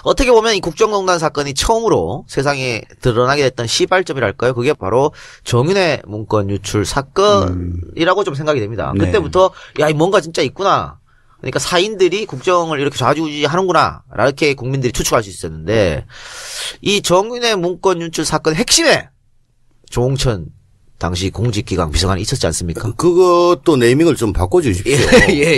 어떻게 보면 이 국정농단 사건이 처음으로 세상에 드러나게 됐던 시발점이랄까요? 그게 바로 정윤회 문건 유출 사건이라고 좀 생각이 됩니다. 네. 그때부터 야, 뭔가 진짜 있구나. 그러니까 사인들이 국정을 이렇게 좌지우지 하는구나. 이렇게 국민들이 추측할 수 있었는데 이 정윤회 문건 유출 사건의 핵심에 조홍천 당시 공직기강 비서관이 있었지 않습니까? 그것도 네이밍을 좀 바꿔주십시오.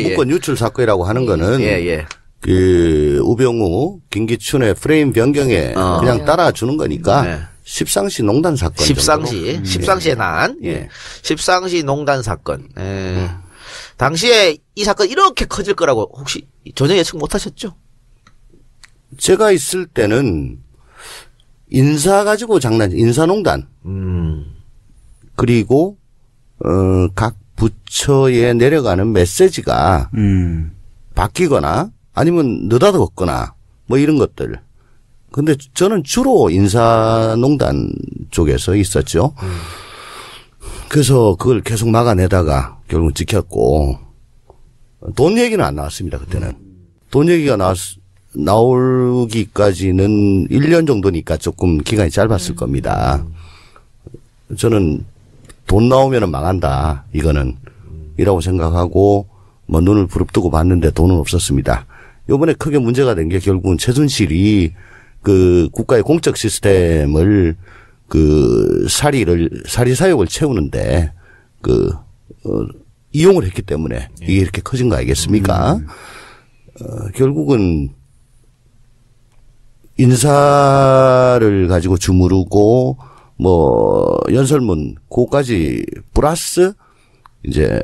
문건 유출 사건이라고 하는 거는 그 우병우, 김기춘의 프레임 변경에 그냥 따라주는 거니까 십상시 농단 사건. 십상시의 난. 십상시 농단 사건. 당시에 이 사건 이렇게 커질 거라고 혹시 전혀 예측 못 하셨죠? 제가 있을 때는 인사 가지고 인사농단. 그리고, 각 부처에 내려가는 메시지가 바뀌거나 아니면 느닷없거나 뭐 이런 것들. 근데 저는 주로 인사농단 쪽에서 있었죠. 그래서 그걸 계속 막아내다가 결국 지켰고 돈 얘기는 안 나왔습니다. 그때는. 돈 얘기가 나오기까지는 1년 정도니까 조금 기간이 짧았을 겁니다. 저는 돈 나오면은 망한다. 이거는. 이라고 생각하고 뭐 눈을 부릅뜨고 봤는데 돈은 없었습니다. 요번에 크게 문제가 된 게 결국은 최순실이 그 국가의 공적 시스템을 그 사리 사욕을 채우는데 이용을 했기 때문에 이게 이렇게 커진 거 아니겠습니까? 결국은 인사를 가지고 주무르고 뭐 연설문 그거까지 플러스 이제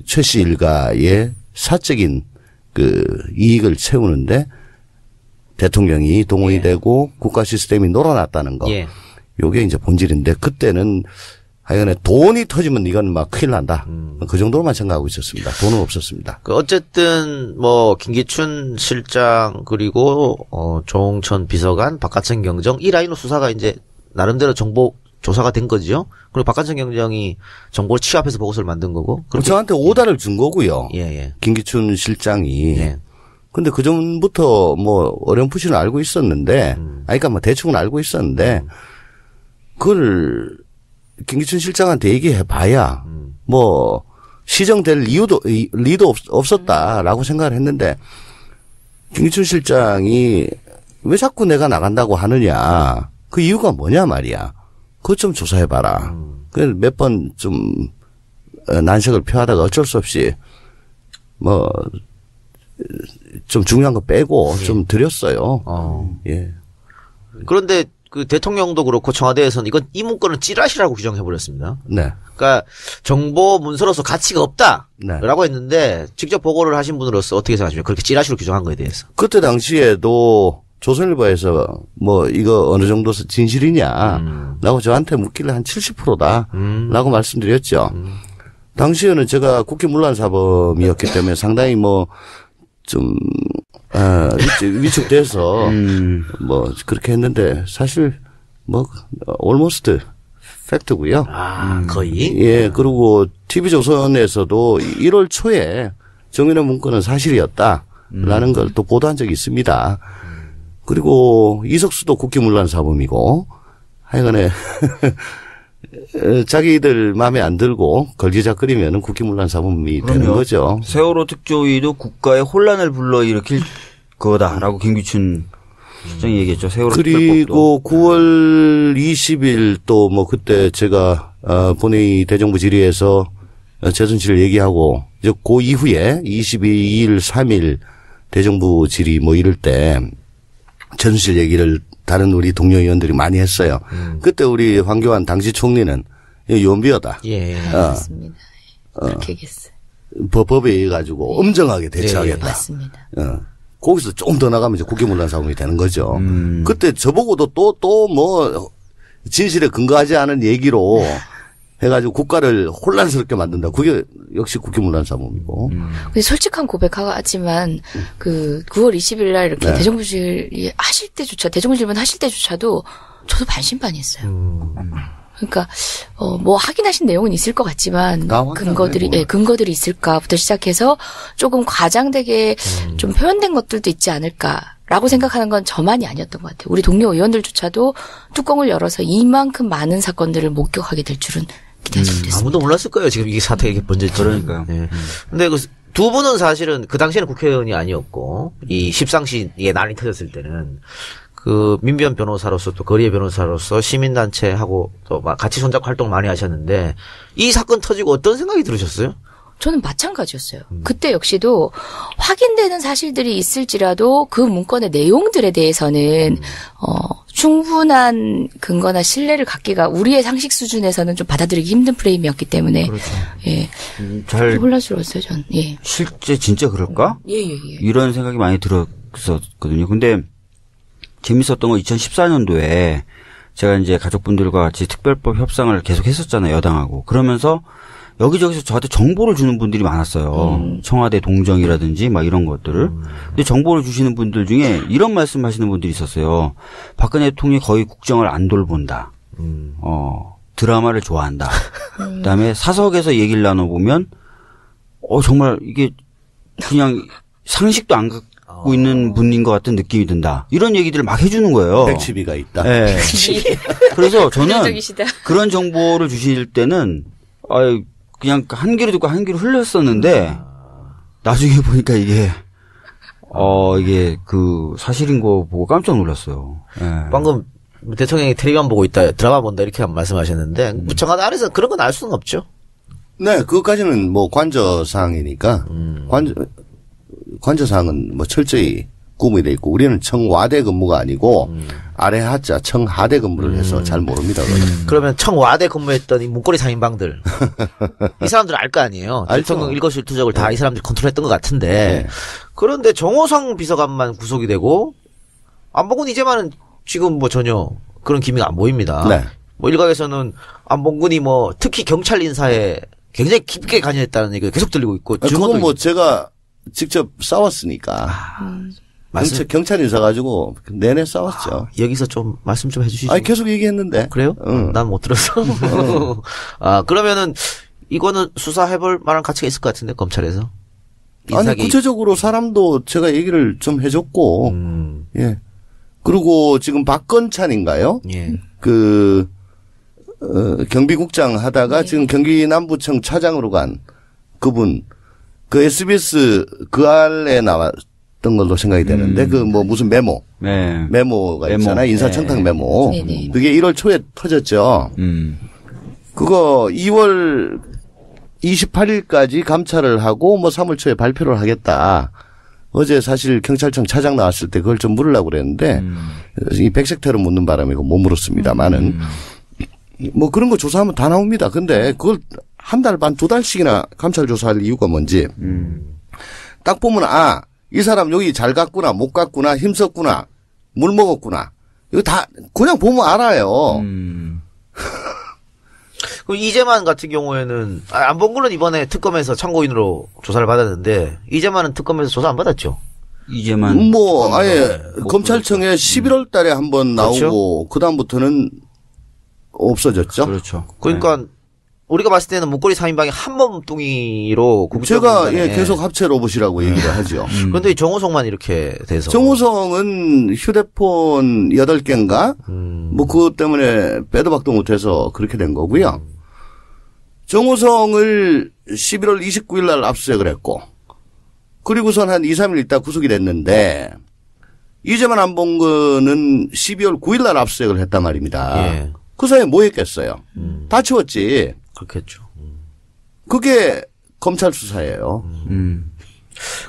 최 씨 일가의 사적인 그 이익을 채우는데 대통령이 동원이 되고 국가 시스템이 놀아났다는 거. 요게 이제 본질인데 그때는 하여간에 돈이 터지면 이건 막 큰일 난다. 그 정도로만 생각하고 있었습니다. 돈은 없었습니다. 어쨌든 뭐 김기춘 실장 그리고 조홍천 비서관, 박하천 경정 이 라인으로 수사가 이제 나름대로 정보 조사가 된 거죠. 그리고 박하천 경정이 정보를 취합해서 보고서를 만든 거고. 저한테 오다를 준 거고요. 김기춘 실장이. 근데 그 전부터 뭐 어렴풋이는 알고 있었는데, 그러니까 뭐 대충은 알고 있었는데, 그걸 김기춘 실장한테 얘기해 봐야 뭐 시정될 리도 없었다라고 생각을 했는데, 김기춘 실장이 왜 자꾸 내가 나간다고 하느냐, 그 이유가 뭐냐 말이야. 그것 좀 조사해 봐라. 그래서 몇 번 좀 난색을 표하다가 어쩔 수 없이 뭐 좀 중요한 거 빼고 좀 드렸어요. 그런데 그 대통령도 그렇고 청와대에서는 이 문건은 찌라시라고 규정해 버렸습니다. 그러니까 정보 문서로서 가치가 없다라고 했는데 직접 보고를 하신 분으로서 어떻게 생각하십니까? 그렇게 찌라시로 규정한 거에 대해서. 그때 당시에도 조선일보에서 뭐 이거 어느 정도 진실이냐 라고 저한테 묻길래 한 70%다 라고 말씀드렸죠. 당시에는 제가 국회 문란사범이었기 때문에 상당히 뭐 좀 위축돼서 뭐 그렇게 했는데 사실 뭐 almost 팩트고요. 거의. 그리고 TV조선에서도 1월 초에 정윤회 문건은 사실이었다라는 걸 또 보도한 적이 있습니다. 그리고 이석수도 국기문란사범이고 하여간에 자기들 마음에 안 들고 걸기작거리면 국기문란사범이 되는 거죠. 세월호 특조위도 국가의 혼란을 불러일으킬 거다라고 김기춘 실장이 얘기했죠. 세월호 그리고 9월 20일 또 뭐 그때 제가 본회의 대정부 질의에서 최순실 얘기하고 이제 그 이후에 22일 3일 대정부 질의 뭐 이럴 때 최순실 얘기를 다른 우리 동료 의원들이 많이 했어요. 그때 우리 황교안 당시 총리는 연비어다. 맞습니다. 그렇게 얘기했어요. 법에 의해 가지고 엄정하게 대처하겠다. 맞습니다. 거기서 조금 더 나가면 이제 국기문란사범이 되는 거죠. 그때 저보고도 또 뭐 진실에 근거하지 않은 얘기로 해가지고 국가를 혼란스럽게 만든다. 그게 역시 국기문란사범이고. 근데 솔직한 고백하지만 그 9월 20일 날 이렇게 대정부 질의 하실 때조차 대정부 질문 하실 때조차도 저도 반신반의했어요. 그러니까 뭐 확인하신 내용은 있을 것 같지만 근거들이 있을까부터 시작해서 조금 과장되게 좀 표현된 것들도 있지 않을까라는 라고 생각하는 건 저만이 아니었던 것 같아요. 우리 동료 의원들조차도 뚜껑을 열어서 이만큼 많은 사건들을 목격하게 될 줄은 기대하지 못했습니다. 아무도 몰랐을 거예요. 지금 이게 사태가 이렇게 번졌지. 그러니까요. 네. 근데 그 두 분은 사실은 그 당시에는 국회의원이 아니었고 이 십상시에 난리 터졌을 때는 그 민변 변호사로서 또 거리의 변호사로서 시민단체하고 또 같이 손잡고 활동을 많이 하셨는데 이 사건 터지고 어떤 생각이 들으셨어요? 저는 마찬가지였어요. 그때 역시도 확인되는 사실들이 있을지라도 그 문건의 내용들에 대해서는 충분한 근거나 신뢰를 갖기가 우리의 상식 수준에서는 좀 받아들이기 힘든 프레임이었기 때문에 그렇죠. 예, 잘 혼란스러웠어요. 전 예. 실제 진짜 그럴까? 예. 이런 생각이 많이 들었었거든요. 근데 재밌었던 건 2014년도에 제가 이제 가족분들과 같이 특별법 협상을 계속 했었잖아요, 여당하고. 그러면서 여기저기서 저한테 정보를 주는 분들이 많았어요. 청와대 동정이라든지 막 이런 것들을. 근데 정보를 주시는 분들 중에 이런 말씀 하시는 분들이 있었어요. 박근혜 대통령이 거의 국정을 안 돌본다. 드라마를 좋아한다. 그다음에 사석에서 얘기를 나눠보면 정말 이게 그냥 상식도 안 갖고 있는 분인 것 같은 느낌이 든다. 이런 얘기들을 막 해주는 거예요. 백치비가 있다. 네. 그래서 저는 긍정적이시다. 그런 정보를 주실 때는 그냥 한 귀로 듣고 한 귀로 흘렸었는데 나중에 보니까 이게 그 사실인 거 보고 깜짝 놀랐어요. 네. 방금 대통령이 텔레비만 보고 있다, 드라마 본다 이렇게 말씀하셨는데 청와대 안에서 그런 건 알 수는 없죠. 네, 그것까지는 뭐 관저사항이니까 관저사항은 뭐 철저히 구분이 돼 있고 우리는 청와대 근무가 아니고 아래 하자 청하대 근무를 해서 잘 모릅니다. 그러면 청와대 근무했던 이 문고리 상인방들 이 사람들은 알 거 아니에요. 대통령 일거수일투족을 다 이 사람들이 컨트롤했던 것 같은데 네. 그런데 정호성 비서관만 구속이 되고 안봉근 이재만은 지금 뭐 전혀 그런 기미가 안 보입니다. 네. 뭐 일각에서는 안봉근이 뭐 특히 경찰 인사에 굉장히 깊게 관여했다는 얘기가 계속 들리고 있고 그건 뭐 제가 직접 싸웠으니까. 경찰 인사 가지고 내내 싸웠죠. 여기서 좀 말씀 좀 해주시죠. 아니 계속 얘기했는데. 그래요? 난 못 들었어. 그러면은 이거는 수사해볼 만한 가치가 있을 것 같은데 검찰에서. 아니 구체적으로 사람도 제가 얘기를 좀 해줬고, 예. 그리고 지금 박건찬인가요? 예. 경비국장 하다가 지금 경기 남부청 차장으로 간 그분, 그 SBS 그 안에 나왔던 걸로 생각이 되는데, 그 뭐 무슨 메모가 있잖아요. 인사청탁 메모. 네네. 그게 1월 초에 터졌죠. 그거 2월 28일까지 감찰을 하고 뭐 3월 초에 발표를 하겠다. 어제 사실 경찰청 차장 나왔을 때 그걸 좀 물으려고 그랬는데, 이 백색태로 묻는 바람에 못 물었습니다만은, 뭐 그런 거 조사하면 다 나옵니다. 근데 그걸 한 달 반, 2달씩이나 감찰 조사할 이유가 뭔지. 딱 보면, 이 사람 여기 잘 갔구나, 못 갔구나, 힘썼구나, 물 먹었구나. 이거 다 그냥 보면 알아요. 그럼 이재만 같은 경우에는 안봉근은 이번에 특검에서 참고인으로 조사를 받았는데 이재만은 특검에서 조사 안 받았죠? 이재만 뭐 아예 검찰청에 11월 달에 한번 나오고 그렇죠? 그다음부터는 없어졌죠. 그렇죠. 그러니까 네. 우리가 봤을 때는 문고리 3인방이 한 몸뚱이로 제가 계속 합체 로봇이라고 얘기를 하죠. 그런데 정호성만 이렇게 돼서 정호성은 휴대폰 8개인가 뭐 그것 때문에 빼도 박도 못해서 그렇게 된 거고요. 정호성을 11월 29일 날 압수수색을 했고 그리고선 한 2, 3일 있다 구속이 됐는데 이재만 안봉근은 12월 9일 날 압수수색을 했단 말입니다. 예. 그 사이에 뭐 했겠어요? 다 치웠지. 그렇겠죠. 그게 검찰 수사예요.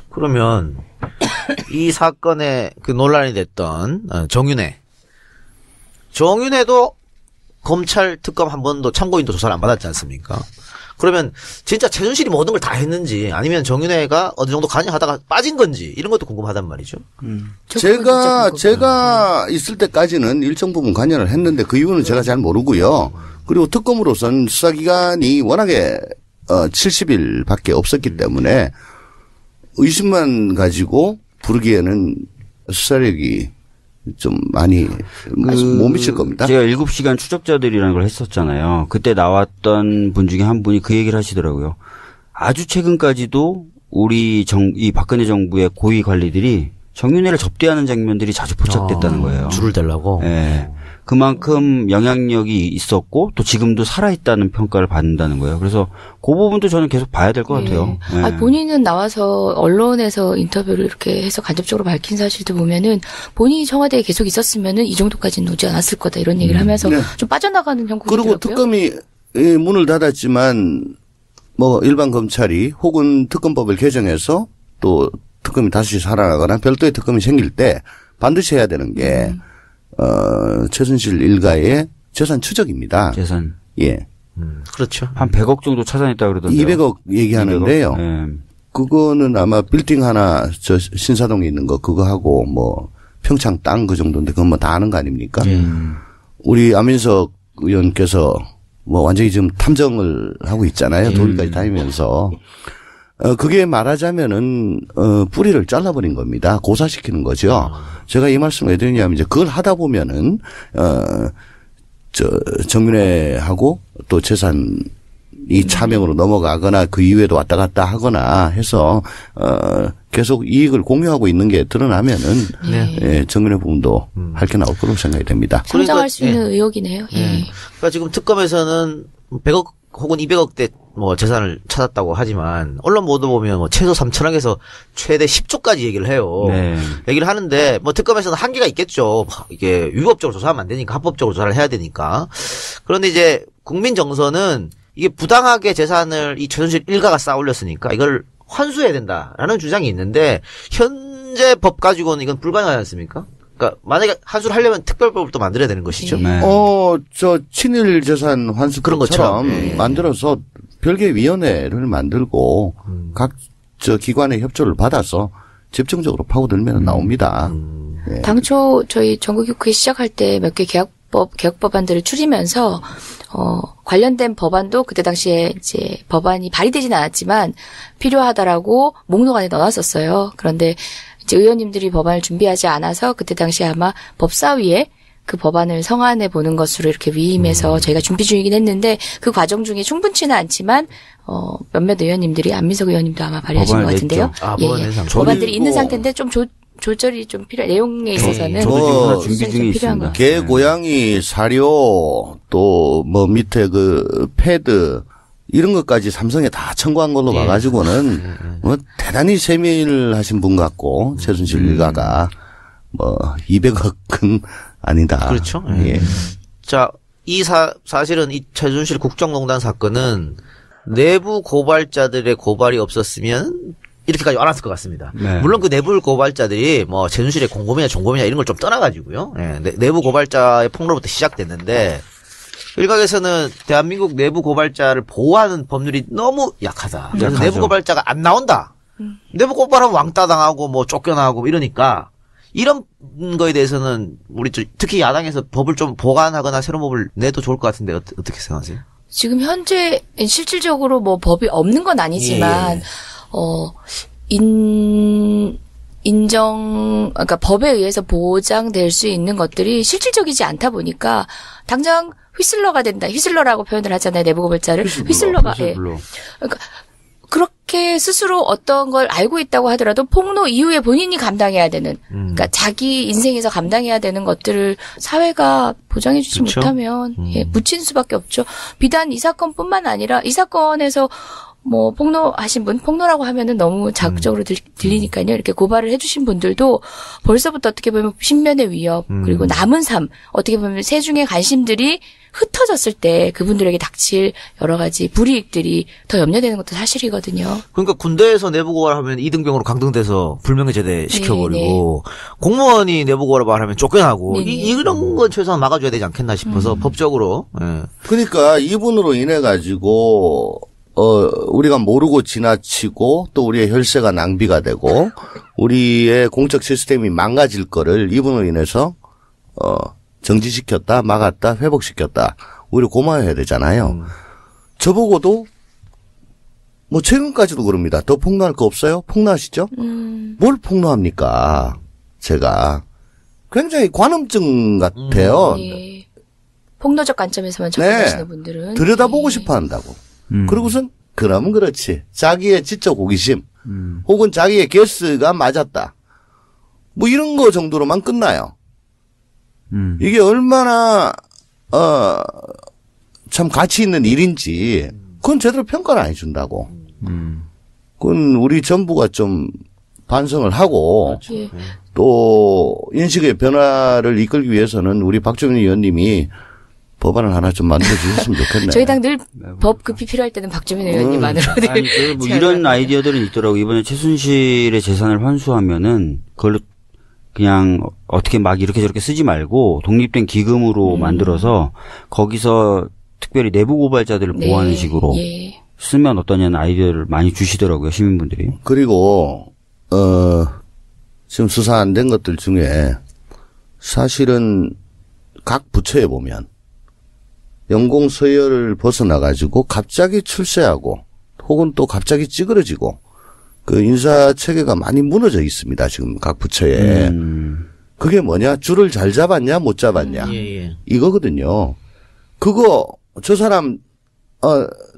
그러면 이 사건에 그 논란이 됐던 정윤회도 검찰 특검 한 번도 참고인도 조사를 안 받았지 않습니까? 그러면 진짜 최순실이 모든 걸 다 했는지 아니면 정윤회가 어느 정도 관여하다가 빠진 건지 이런 것도 궁금하단 말이죠. 제가 있을 때까지는 일정 부분 관여를 했는데 그 이유는 제가 잘 모르고요. 그리고 특검으로선 수사기간이 워낙에 70일밖에 없었기 때문에 의심만 가지고 부르기에는 수사력이 좀 많이 못 미칠 겁니다. 제가 7시간 추적자들이라는 걸 했었잖아요. 그때 나왔던 분 중에 한 분이 그 얘기를 하시더라고요. 아주 최근까지도 이 박근혜 정부의 고위 관리들이 정윤회를 접대하는 장면들이 자주 포착됐다는 거예요. 줄을 대려고. 네. 그만큼 영향력이 있었고 또 지금도 살아있다는 평가를 받는다는 거예요. 그래서 그 부분도 저는 계속 봐야 될 것 같아요. 네. 아, 본인은 나와서 언론에서 인터뷰를 이렇게 해서 간접적으로 밝힌 사실도 보면은 본인이 청와대에 계속 있었으면은 이 정도까지는 오지 않았을 거다 이런 얘기를 하면서 네. 좀 빠져나가는 형국이더라고요. 그리고 특검이 문을 닫았지만 뭐 일반 검찰이 혹은 특검법을 개정해서 또 특검이 다시 살아나거나 별도의 특검이 생길 때 반드시 해야 되는 게 최순실 일가의 재산 추적입니다. 재산. 예. 그렇죠. 한 100억 정도 찾아냈다 그러던데요. 200억 얘기하는데요. 200억? 네. 그거는 아마 빌딩 하나 저 신사동에 있는 거 그거 하고 뭐 평창 땅 그 정도인데 그건 뭐 다 아는 거 아닙니까? 우리 안민석 의원께서 뭐 완전히 지금 탐정을 하고 있잖아요. 독일까지 다니면서. 그게 말하자면은, 뿌리를 잘라버린 겁니다. 고사시키는 거죠. 제가 이 말씀을 왜 드리냐면 이제 그걸 하다 보면은, 정윤회하고 또 재산이 차명으로 넘어가거나 그 이후에도 왔다 갔다 하거나 해서, 계속 이익을 공유하고 있는 게 드러나면은, 예, 정윤회 부분도 할 게 나올 거라고 생각이 됩니다. 성장할 수 있는 의혹이네요. 예. 그러니까 지금 특검에서는 100억 혹은 200억대 뭐 재산을 찾았다고 하지만 언론 보도 보면 뭐 최소 3천억에서 최대 10조까지 얘기를 해요. 네. 얘기를 하는데 뭐 특검에서는 한계가 있겠죠. 이게 위법적으로 조사하면 안 되니까 합법적으로 조사를 해야 되니까. 그런데 이제 국민 정서는 이게 부당하게 재산을 이 최순실 일가가 쌓아 올렸으니까 이걸 환수해야 된다라는 주장이 있는데 현재 법 가지고는 이건 불가능하지 않습니까? 그러니까 만약에 환수를 하려면 특별법을 또 만들어야 되는 것이죠. 네. 저 친일 재산 환수 그런 것처럼 만들어서 별개 위원회를 만들고 각 저 기관의 협조를 받아서 집중적으로 파고들면 나옵니다. 네. 당초 저희 전국교회 시작할 때 몇 개 개혁법안들을 추리면서 관련된 법안도 그때 당시에 이제 법안이 발의되지는 않았지만 필요하다라고 목록 안에 넣어놨었어요. 그런데 이제 의원님들이 법안을 준비하지 않아서 그때 당시에 아마 법사위에 그 법안을 성안해 보는 것으로 이렇게 위임해서 저희가 준비 중이긴 했는데 그 과정 중에 충분치는 않지만 몇몇 의원님들이 안민석 의원님도 아마 발의하신 것 같은데요. 법안들이 있는 상태인데 좀 조절이 좀 필요한 내용에 있어서는 준비 중에 있습니다. 개 고양이 사료 또 뭐 밑에 그 패드 이런 것까지 삼성에 다 청구한 걸로 봐가지고는 뭐 대단히 세밀하신 분 같고 최순실 일가가 뭐 200억은 아니다. 그렇죠. 예. 자, 사실은 이 최순실 국정농단 사건은 내부 고발자들의 고발이 없었으면 이렇게까지 안 왔을 것 같습니다. 네. 물론 그 내부 고발자들이 뭐 최순실의 공범이냐 종범이냐 이런 걸 좀 떠나가지고요. 예, 내부 고발자의 폭로부터 시작됐는데 일각에서는 대한민국 내부 고발자를 보호하는 법률이 너무 약하다. 그래서 내부 고발자가 안 나온다. 내부 고발하면 왕따 당하고 뭐 쫓겨나고 이러니까 이런 거에 대해서는 우리 특히 야당에서 법을 좀 보완하거나 새로운 법을 내도 좋을 것 같은데 어떻게 생각하세요? 지금 현재 실질적으로 뭐 법이 없는 건 아니지만 그러니까 법에 의해서 보장될 수 있는 것들이 실질적이지 않다 보니까 당장 휘슬러가 된다. 휘슬러라고 표현을 하잖아요. 내부 고발자를. 휘슬러가. 예. 그러니까 그렇게 스스로 어떤 걸 알고 있다고 하더라도 폭로 이후에 본인이 감당해야 되는 그러니까 자기 인생에서 감당해야 되는 것들을 사회가 보장해 주지 그렇죠? 못하면 예, 묻힌 수밖에 없죠. 비단 이 사건뿐만 아니라 이 사건에서 뭐 폭로하신 분, 폭로라고 하면은 너무 자극적으로 들리니까요. 이렇게 고발을 해주신 분들도 벌써부터 어떻게 보면 신변의 위협 그리고 남은 삶 어떻게 보면 세중의 관심들이 흩어졌을 때 그분들에게 닥칠 여러 가지 불이익들이 더 염려되는 것도 사실이거든요. 그러니까 군대에서 내부 고발하면 2등병으로 강등돼서 불명예 제대 시켜버리고 공무원이 내부 고발하면 쫓겨나고 이런 건 최소한 막아줘야 되지 않겠나 싶어서 법적으로. 예. 그러니까 이분으로 인해 가지고 우리가 모르고 지나치고 또 우리의 혈세가 낭비가 되고 우리의 공적 시스템이 망가질 거를 이분으로 인해서 정지시켰다, 막았다, 회복시켰다. 오히려 고마워해야 되잖아요. 저보고도 뭐 최근까지도 그럽니다. 더 폭로할 거 없어요? 폭로하시죠? 뭘 폭로합니까? 제가 굉장히 관음증 같아요. 예. 폭로적 관점에서만 접근하시는 분들은 들여다보고 싶어 한다고. 그러고선 그러면 그렇지. 자기의 지적 호기심 혹은 자기의 게스가 맞았다. 뭐 이런 거 정도로만 끝나요. 이게 얼마나 참 가치 있는 일인지 그건 제대로 평가를 안 해준다고. 그건 우리 정부가 좀 반성을 하고 또 인식의 변화를 이끌기 위해서는 우리 박주민 의원님이 법안을 하나 좀 만들어주셨으면 좋겠네요. 저희 당 늘 법 급히 필요할 때는 박주민 의원님만으로. 아니, 뭐 이런 아이디어들은 있더라고요. 이번에 최순실의 재산을 환수하면은 그걸로 그냥 어떻게 막 이렇게 저렇게 쓰지 말고 독립된 기금으로 만들어서 거기서 특별히 내부 고발자들을 보호하는 식으로 쓰면 어떠냐는 아이디어를 많이 주시더라고요. 시민분들이. 그리고 지금 수사 안 된 것들 중에 사실은 각 부처에 보면 연공 서열을 벗어나가지고 갑자기 출세하고 혹은 또 갑자기 찌그러지고 그 인사 체계가 많이 무너져 있습니다. 지금 각 부처에. 그게 뭐냐? 줄을 잘 잡았냐 못 잡았냐. 이거거든요. 그거 저 사람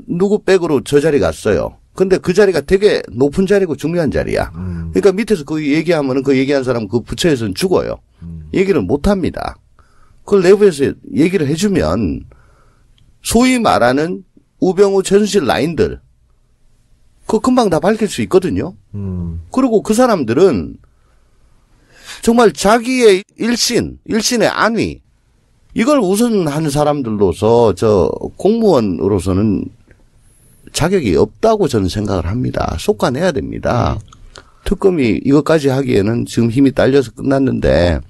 누구 백으로 저 자리 갔어요. 근데 그 자리가 되게 높은 자리고 중요한 자리야. 그러니까 밑에서 그 얘기하면은 그 얘기한 사람 그 부처에서는 죽어요. 얘기를 못 합니다. 그걸 내부에서 얘기를 해주면 소위 말하는 우병우 최순실 라인들 그거 금방 다 밝힐 수 있거든요. 그리고 그 사람들은 정말 자기의 일신의 안위 이걸 우선하는 사람들로서 저 공무원으로서는 자격이 없다고 저는 생각을 합니다. 솎아내야 됩니다. 특검이 이것까지 하기에는 지금 힘이 딸려서 끝났는데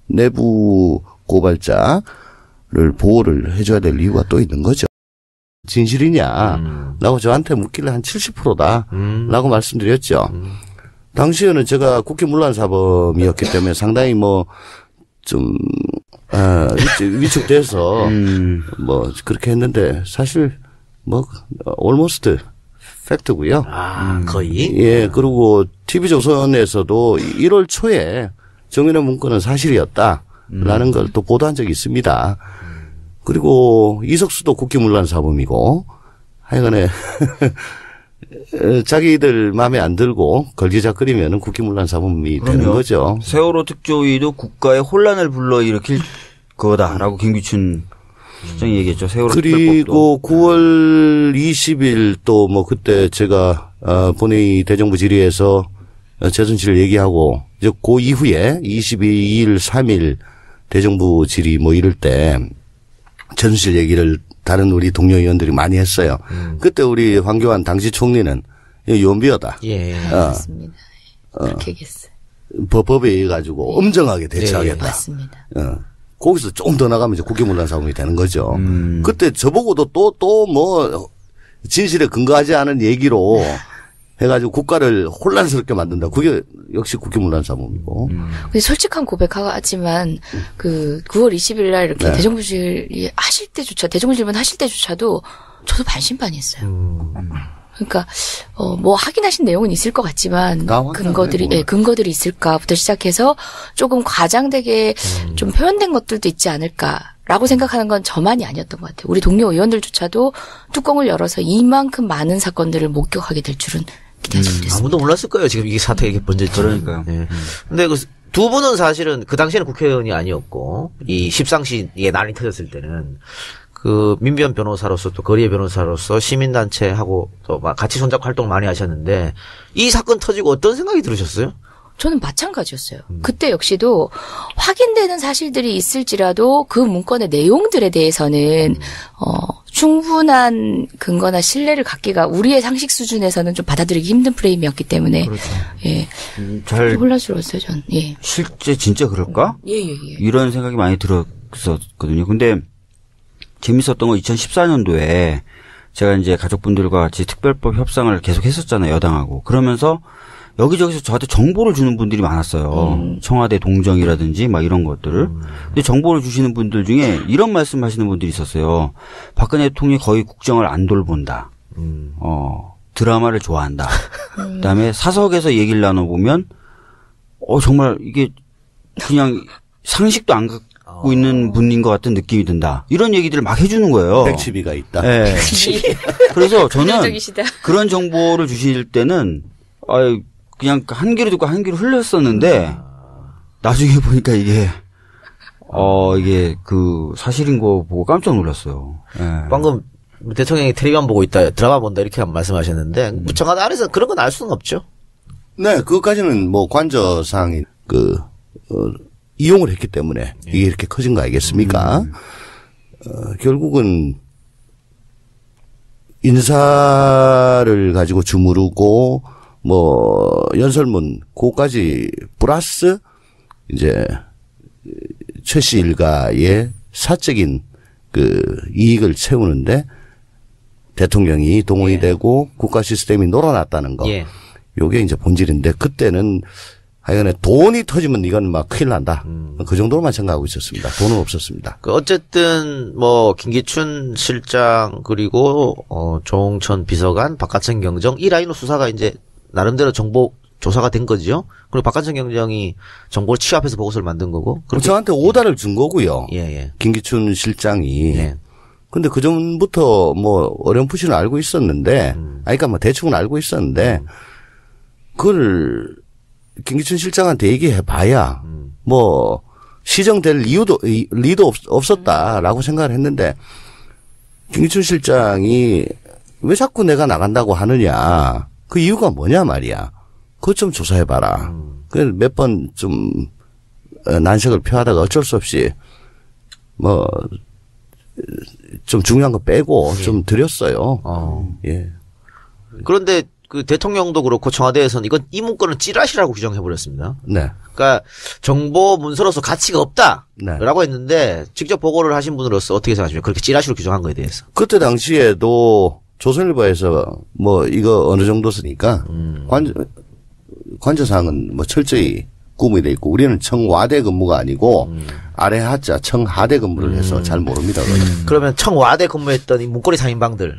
내부 고발자를 보호를 해줘야 될 이유가 또 있는 거죠. 진실이냐 라고 저한테 묻길래 한 70%다 라고 말씀드렸죠. 당시에는 제가 국회 문란사범이었기 때문에 상당히 뭐 좀 위축돼서 뭐 그렇게 했는데 사실 뭐 almost 팩트고요. 거의. 예, 그리고 TV조선에서도 1월 초에 정윤회 문건은 사실이었다라는 걸 또 보도한 적이 있습니다. 그리고 이석수도 국회 문란사범이고 하여간에 자기들 마음에 안 들고 걸기작거리면은 국회 문란사범이 되는 거죠. 세월호 특조위도 국가의 혼란을 불러일으킬 거다라고 김기춘 실장이 얘기했죠. 세월호 그리고 9월 20일 또 뭐 그때 제가 본회의 대정부 질의에서 최순실을 얘기하고 이제 그 이후에 22일 3일 대정부 질의 뭐 이럴 때 최순실 얘기를 다른 우리 동료 의원들이 많이 했어요. 그때 우리 황교안 당시 총리는 연비어다. 예. 맞습니다. 그렇게 얘기했어요. 법에 의해 가지고 엄정하게 대처하겠다. 맞습니다. 거기서 조금 더 나가면 이제 국회문란사범이 되는 거죠. 그때 저보고도 또 뭐 진실에 근거하지 않은 얘기로 해가지고 국가를 혼란스럽게 만든다. 그게 역시 국회문란사범이고. 근데 솔직한 고백하지만 그 9월 20일 날 이렇게 대정부 질의 하실 때조차 대정부 질문 하실 때조차도 저도 반신반의했어요. 그러니까 뭐 확인하신 내용은 있을 것 같지만 근거들이 있을까부터 시작해서 조금 과장되게 좀 표현된 것들도 있지 않을까라고 생각하는 건 저만이 아니었던 것 같아요. 우리 동료 의원들조차도 뚜껑을 열어서 이만큼 많은 사건들을 목격하게 될 줄은 기대하지 못했습니다. 아무도 몰랐을 거예요. 지금 이게 사태가 이게 번졌지. 그러니까요. 네. 근데 그 두 분은 사실은 그 당시에는 국회의원이 아니었고 이 십상시 이게 난이 터졌을 때는 그 민변 변호사로서 또 거리의 변호사로서 시민단체하고 또 막 같이 손잡고 활동 많이 하셨는데 이 사건 터지고 어떤 생각이 들으셨어요? 저는 마찬가지였어요. 그때 역시도 확인되는 사실들이 있을지라도 그 문건의 내용들에 대해서는 충분한 근거나 신뢰를 갖기가 우리의 상식 수준에서는 좀 받아들이기 힘든 프레임이었기 때문에 그렇죠. 예, 잘 혼란스러웠어요. 전 예. 실제 진짜 그럴까? 예. 이런 생각이 많이 들었었거든요. 근데 재밌었던 건 2014년도에 제가 이제 가족분들과 같이 특별법 협상을 계속 했었잖아요. 여당하고. 그러면서 여기저기서 저한테 정보를 주는 분들이 많았어요. 청와대 동정이라든지 막 이런 것들을. 근데 정보를 주시는 분들 중에 이런 말씀 하시는 분들이 있었어요. 박근혜 대통령이 거의 국정을 안 돌본다. 드라마를 좋아한다. 그다음에 사석에서 얘기를 나눠보면 정말 이게 그냥 상식도 안 갖고 있는 분인 것 같은 느낌이 든다. 이런 얘기들을 막 해주는 거예요. 백치비가 있다. 네. 그래서 저는 그런 정보를 주실 때는 그냥 한 귀로 듣고 한 귀로 흘렸었는데 나중에 보니까 이게 그 사실인 거 보고 깜짝 놀랐어요. 예. 방금 대통령이 텔레비전 보고 있다, 드라마 본다 이렇게 말씀하셨는데 청와대 안에서 그런 건 알 수는 없죠. 네, 그것까지는 뭐 관저상이 이용을 했기 때문에 이게 이렇게 커진 거 아니겠습니까? 결국은 인사를 가지고 주무르고 뭐 연설문 그거까지 플러스 이제 최 씨 일가의 사적인 그 이익을 채우는데 대통령이 동원이 되고 국가 시스템이 놀아났다는 거. 요게 이제 본질인데 그때는 하여간에 돈이 터지면 이건 막 큰일 난다. 그 정도로만 생각하고 있었습니다. 돈은 없었습니다. 어쨌든 뭐 김기춘 실장 그리고 조홍천 비서관, 박하천 경정 이 라인으로 수사가 이제 나름대로 정보 조사가 된 거죠. 그리고 박하천 경정이 정보를 취합해서 보고서를 만든 거고. 저한테 오다를 준 거고요. 예. 김기춘 실장이. 예. 근데 그 전부터 뭐 어렴풋이는 알고 있었는데, 그러니까 뭐 대충은 알고 있었는데, 그걸 김기춘 실장한테 얘기해 봐야 뭐 시정될 리도 없었다라고 생각을 했는데 김기춘 실장이 왜 자꾸 내가 나간다고 하느냐 그 이유가 뭐냐 말이야. 그것 좀 조사해 봐라. 그래서 몇 번 좀 난색을 표하다가 어쩔 수 없이 뭐 좀 중요한 거 빼고 좀 드렸어요. 예. 그런데 그 대통령도 그렇고 청와대에서는 이건 이 문건은 찌라시라고 규정해 버렸습니다. 네. 그러니까 정보 문서로서 가치가 없다라고 네. 했는데 직접 보고를 하신 분으로서 어떻게 생각하십니까? 그렇게 찌라시로 규정한 거에 대해서. 그때 당시에도 조선일보에서 뭐 이거 어느 정도 쓰니까 관저사항은 뭐 철저히 구분이 돼 있고 우리는 청와대 근무가 아니고 아래 하자 청하대 근무를 해서 잘 모릅니다. 그러면 청와대 근무했던 이 문고리 3인방들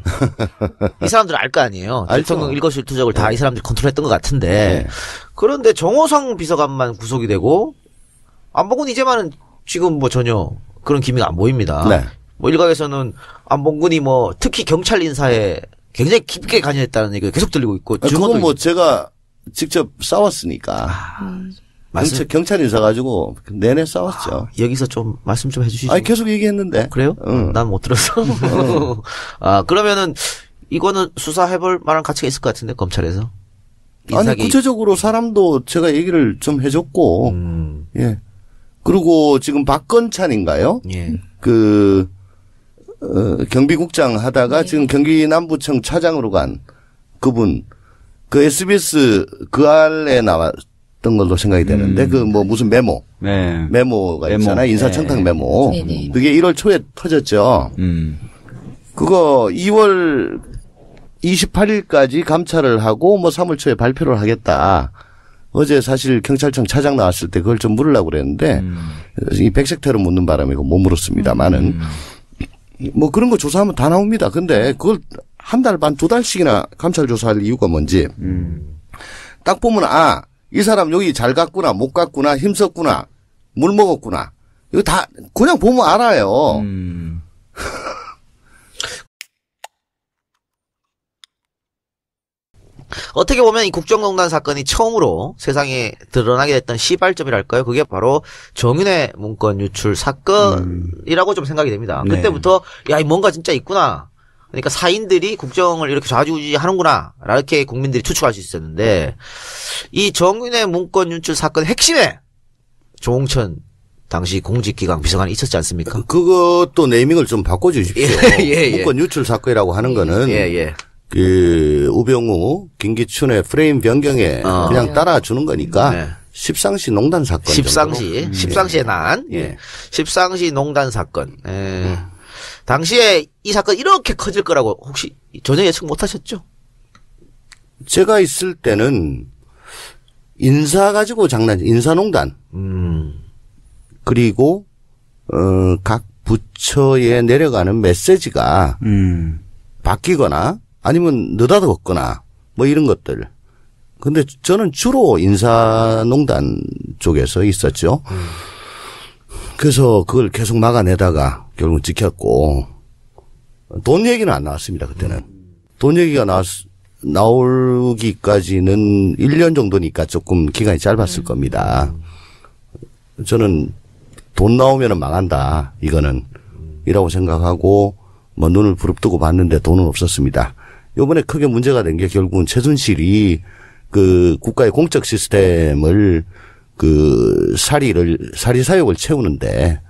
이 사람들 알 거 아니에요. 알죠. 대통령 일거수일투족을 다 이 사람들이 컨트롤했던 것 같은데 네. 그런데 정호성 비서관만 구속이 되고 안봉근 이제만은 지금 뭐 전혀 그런 기미가 안 보입니다. 네. 뭐 일각에서는 안봉근이 뭐 특히 경찰 인사에 굉장히 깊게 관여했다는 얘기가 계속 들리고 있고 그건 뭐 제가 직접 싸웠으니까 경찰 인사 가지고 내내 싸웠죠. 여기서 좀 말씀 좀 해주시죠. 아니 계속 얘기했는데. 그래요? 난 못 들었어. 그러면은 이거는 수사해볼 만한 가치가 있을 것 같은데 검찰에서. 아니 구체적으로 사람도 제가 얘기를 좀 해줬고, 예. 그리고 지금 박건찬인가요? 예. 경비국장 하다가 지금 경기남부청 차장으로 간 그분, 그 SBS 그 안에 나왔던 걸로 생각이 되는데, 그 뭐 무슨 메모가 있잖아요. 인사청탁 메모. 네네. 그게 1월 초에 터졌죠. 그거 2월 28일까지 감찰을 하고 뭐 3월 초에 발표를 하겠다. 어제 사실 경찰청 차장 나왔을 때 그걸 좀 물으려고 그랬는데 이 백색태로 묻는 바람에 못 물었습니다만은 뭐 그런 거 조사하면 다 나옵니다. 근데 그걸 한 달 반, 2달씩이나 감찰 조사할 이유가 뭔지 딱 보면 이 사람 여기 잘 갔구나, 못 갔구나, 힘썼구나, 물 먹었구나. 이거 다 그냥 보면 알아요. 어떻게 보면 이 국정농단 사건이 처음으로 세상에 드러나게 됐던 시발점이랄까요? 그게 바로 정윤회 문건 유출 사건이라고 좀 생각이 됩니다. 네. 그때부터 야, 뭔가 진짜 있구나. 그러니까 사인들이 국정을 이렇게 좌지우지하는구나. 이렇게 국민들이 추측할 수 있었는데 이 정윤회 문건 유출 사건의 핵심에 조홍천 당시 공직기강 비서관이 있었지 않습니까? 그것도 네이밍을 좀 바꿔주십시오. 문건 유출 사건이라고 하는 거는 그 우병우, 김기춘의 프레임 변경에 그냥 따라주는 거니까 십상시 농단 사건. 십상시의 난. 십상시 농단 사건. 당시에 이 사건 이렇게 커질 거라고 혹시 전혀 예측 못 하셨죠? 제가 있을 때는 인사 가지고 인사농단. 그리고, 각 부처에 내려가는 메시지가 바뀌거나 아니면 느닷없거나 뭐 이런 것들. 근데 저는 주로 인사농단 쪽에서 있었죠. 그래서 그걸 계속 막아내다가 결국 지켰고 돈 얘기는 안 나왔습니다. 그때는. 돈 얘기가 나오기까지는 1년 정도니까 조금 기간이 짧았을 겁니다. 저는 돈 나오면은 망한다. 이거는. 이라고 생각하고 뭐 눈을 부릅뜨고 봤는데 돈은 없었습니다. 요번에 크게 문제가 된 게 결국은 최순실이 그 국가의 공적 시스템을 그 사리 사욕을 채우는데